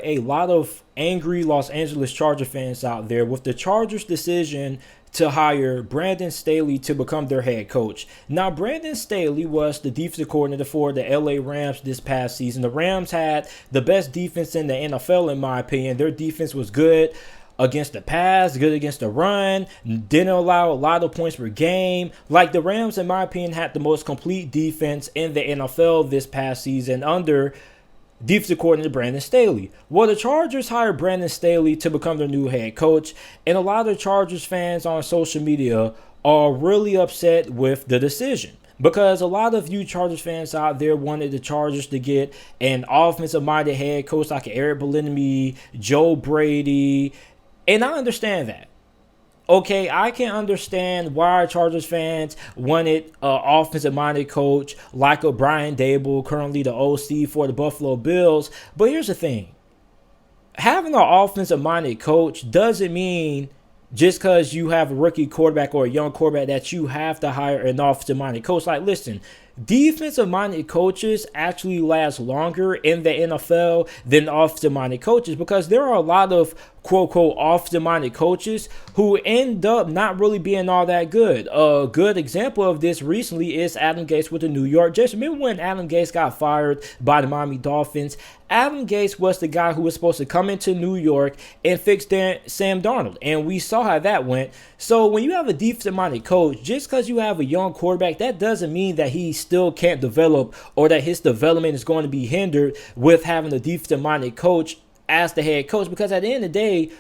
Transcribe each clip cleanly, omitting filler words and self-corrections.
a lot of angry Los Angeles Charger fans out there with the Chargers' decision to hire Brandon Staley to become their head coach. Now, Brandon Staley was the defensive coordinator for the LA Rams this past season. The Rams had the best defense in the NFL, in my opinion. Their defense was good against the pass, good against the run, didn't allow a lot of points per game. Like, the Rams, in my opinion, had the most complete defense in the NFL this past season under defensive coordinator Brandon Staley. Well, the Chargers hired Brandon Staley to become their new head coach, and a lot of Chargers fans on social media are really upset with the decision. Because a lot of you Chargers fans out there wanted the Chargers to get an offensive-minded head coach like Eric Bieniemy, Joe Brady, and I understand that. Okay, I can understand why Chargers fans wanted an offensive-minded coach like a Brian Dable, currently the OC for the Buffalo Bills. But here's the thing. Having an offensive-minded coach doesn't mean just because you have a rookie quarterback or a young quarterback that you have to hire an offensive-minded coach. Like, listen, defensive-minded coaches actually last longer in the NFL than offensive-minded coaches because there are a lot of quote-unquote offensive-minded coaches who end up not really being all that good. A good example of this recently is Adam Gase with the New York Jets. Remember when Adam Gase got fired by the Miami Dolphins? Adam Gase was the guy who was supposed to come into New York and fix Sam Darnold, and we saw how that went. So when you have a defensive-minded coach, just because you have a young quarterback, that doesn't mean that he still can't develop or that his development is going to be hindered with having a defensive-minded coach as the head coach, because at the end of the day,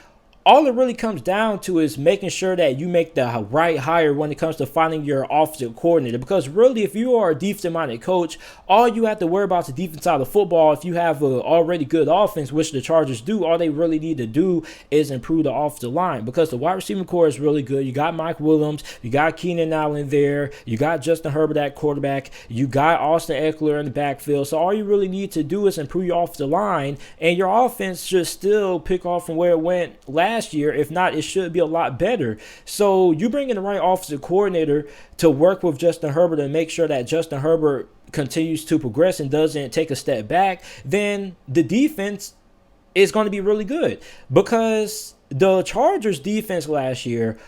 all it really comes down to is making sure that you make the right hire when it comes to finding your offensive coordinator. Because really, if you are a defensive-minded coach, all you have to worry about is the defense side of football. If you have an already good offense, which the Chargers do, all they really need to do is improve the offensive line. Because the wide receiving core is really good. You got Mike Williams. You got Keenan Allen there. You got Justin Herbert at quarterback. You got Austin Eckler in the backfield. So all you really need to do is improve your offensive line, and your offense should still pick off from where it went last year. If not, it should be a lot better. So you bring in the right offensive coordinator to work with Justin Herbert and make sure that Justin Herbert continues to progress and doesn't take a step back, then the defense is going to be really good. Because the Chargers defense last year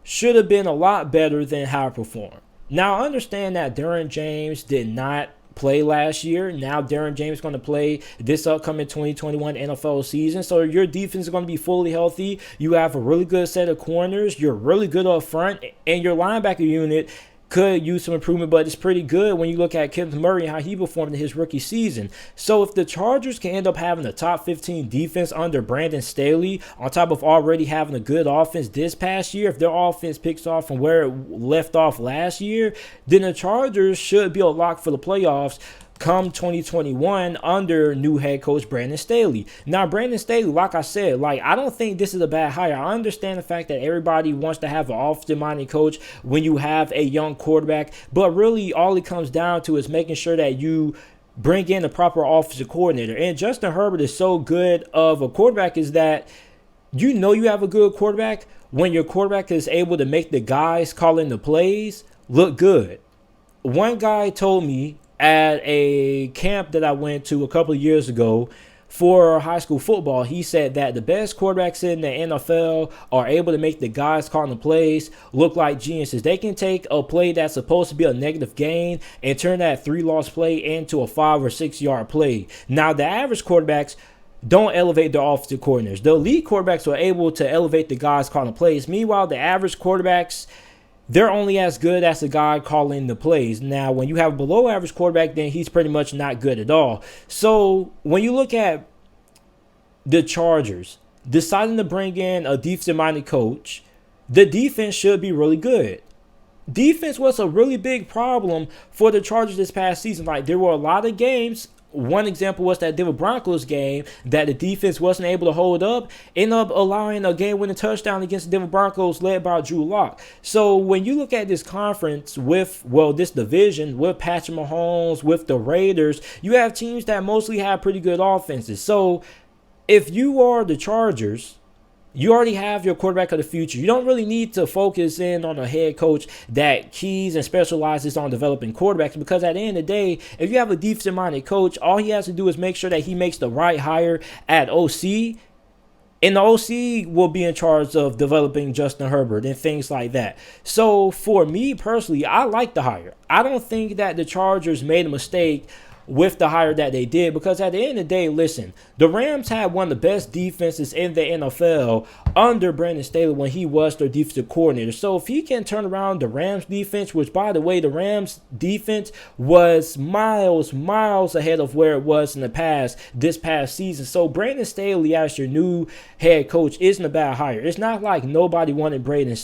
should have been a lot better than how it performed. Now, I understand that Derwin James did not play last year. Now Derwin James is going to play this upcoming 2021 NFL season. So your defense is going to be fully healthy. You have a really good set of corners. You're really good up front. And your linebacker unit could use some improvement, but it's pretty good when you look at Kenneth Murray and how he performed in his rookie season. So if the Chargers can end up having a top 15 defense under Brandon Staley, on top of already having a good offense this past year, if their offense picks off from where it left off last year, then the Chargers should be a lock for the playoffs come 2021 under new head coach Brandon Staley. Now, Brandon Staley, like I said, I don't think this is a bad hire. I understand the fact that everybody wants to have an offensive-minded coach when you have a young quarterback, but really all it comes down to is making sure that you bring in the proper offensive coordinator. And Justin Herbert is so good of a quarterback is that you know you have a good quarterback when your quarterback is able to make the guys calling the plays look good. One guy told me at a camp that I went to a couple of years ago for high school football, he said that the best quarterbacks in the NFL are able to make the guys calling the plays look like geniuses. They can take a play that's supposed to be a negative gain and turn that 3-loss play into a 5 or 6 yard play. Now, the average quarterbacks don't elevate their offensive coordinators. The elite quarterbacks are able to elevate the guys calling the plays. Meanwhile, the average quarterbacks, they're only as good as the guy calling the plays. Now, when you have a below average quarterback, then he's pretty much not good at all. So when you look at the Chargers deciding to bring in a defensive-minded coach, the defense should be really good. Defense was a really big problem for the Chargers this past season. There were a lot of games. One example was that Denver Broncos game that the defense wasn't able to hold up, ended up allowing a game-winning touchdown against the Denver Broncos led by Drew Lock. So when you look at this conference this division with Patrick Mahomes, with the Raiders, you have teams that mostly have pretty good offenses. So if you are the Chargers, You already have your quarterback of the future. You don't really need to focus in on a head coach that keys and specializes on developing quarterbacks, because at the end of the day, if you have a defensive-minded coach, all he has to do is make sure that he makes the right hire at OC, and the OC will be in charge of developing Justin Herbert and things like that. So for me personally, I like the hire. I don't think that the Chargers made a mistake with the hire that they did, because at the end of the day, listen, the Rams had one of the best defenses in the NFL under Brandon Staley when he was their defensive coordinator. So if he can turn around the Rams defense, which by the way, the Rams defense was miles ahead of where it was in this past season. So Brandon Staley as your new head coach isn't a bad hire. It's not like nobody wanted Brandon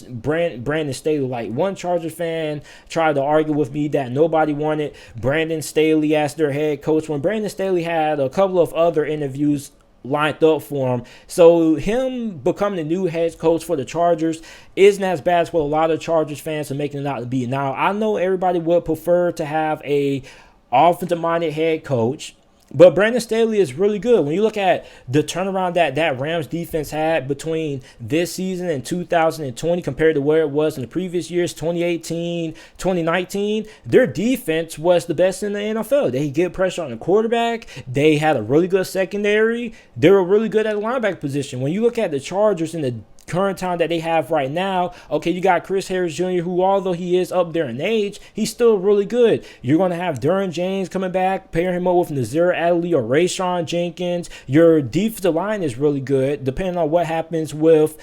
Staley. Like, one Chargers fan tried to argue with me that nobody wanted Brandon Staley as their head coach when Brandon Staley had a couple of other interviews lined up for him. So him becoming the new head coach for the Chargers isn't as bad as what a lot of Chargers fans are making it out to be. Now, I know everybody would prefer to have a offensive-minded head coach, but Brandon Staley is really good. When you look at the turnaround that Rams defense had between this season and 2020 compared to where it was in the previous years, 2018, 2019, their defense was the best in the NFL. They get pressure on the quarterback. They had a really good secondary. They were really good at the linebacker position. When you look at the Chargers in the current time that they have right now, okay, you got Chris Harris Jr., who, although he is up there in age, he's still really good. You're going to have Derwin James coming back, pairing him up with Nazir Adderley or Rayshawn Jenkins. Your defensive line is really good, depending on what happens with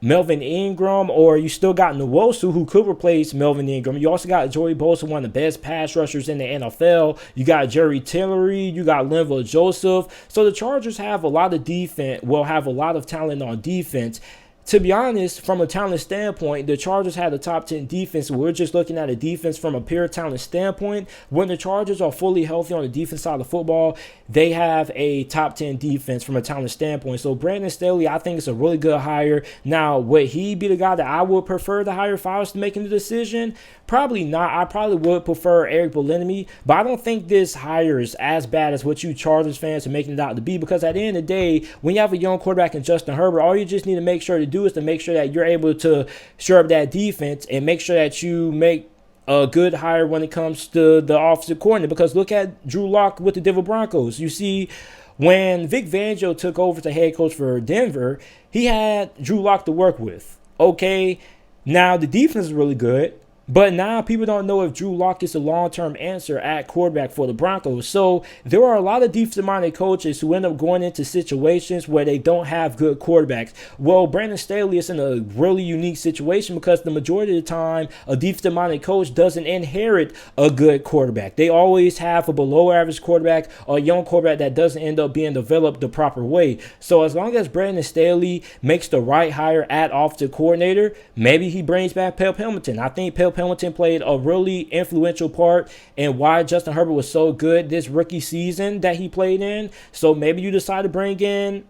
Melvin Ingram, or you still got Nwosu, who could replace Melvin Ingram. You also got Joey Bosa, one of the best pass rushers in the NFL. You got Jerry Tillery. You got Linval Joseph. So the Chargers have a lot of defense, have a lot of talent on defense. To be honest, from a talent standpoint, the Chargers had a top 10 defense. We're just looking at a defense from a pure talent standpoint. When the Chargers are fully healthy on the defense side of football, they have a top 10 defense from a talent standpoint. So Brandon Staley, I think it's a really good hire. Now, would he be the guy that I would prefer to hire if I was making the decision? Probably not. I probably would prefer Eric Bieniemy, but I don't think this hire is as bad as what you Chargers fans are making it out to be, because at the end of the day, when you have a young quarterback in Justin Herbert, all you just need to make sure to do is to make sure that you're able to shore up that defense and make sure that you make a good hire when it comes to the offensive coordinator. Because look at Drew Lock with the Denver Broncos. You see, when Vic Fangio took over as the head coach for Denver, he had Drew Lock to work with. Okay, now the defense is really good, but now people don't know if Drew Lock is a long-term answer at quarterback for the Broncos. So there are a lot of defensive-minded coaches who end up going into situations where they don't have good quarterbacks. Well, Brandon Staley is in a really unique situation, because the majority of the time, a defensive-minded coach doesn't inherit a good quarterback. They always have a below-average quarterback or a young quarterback that doesn't end up being developed the proper way. So as long as Brandon Staley makes the right hire at offensive coordinator, maybe he brings back Pep Hamilton. I think Pep Hamilton played a really influential part in why Justin Herbert was so good this rookie season that he played in. So maybe you decide to bring in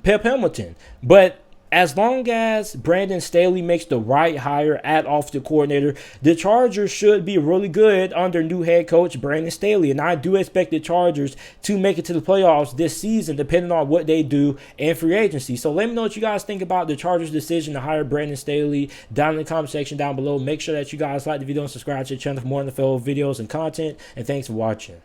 Pep Hamilton. But as long as Brandon Staley makes the right hire at offensive coordinator, the Chargers should be really good under new head coach Brandon Staley. And I do expect the Chargers to make it to the playoffs this season, depending on what they do in free agency. So let me know what you guys think about the Chargers' decision to hire Brandon Staley down in the comment section down below. Make sure that you guys like the video and subscribe to the channel for more NFL videos and content. And thanks for watching.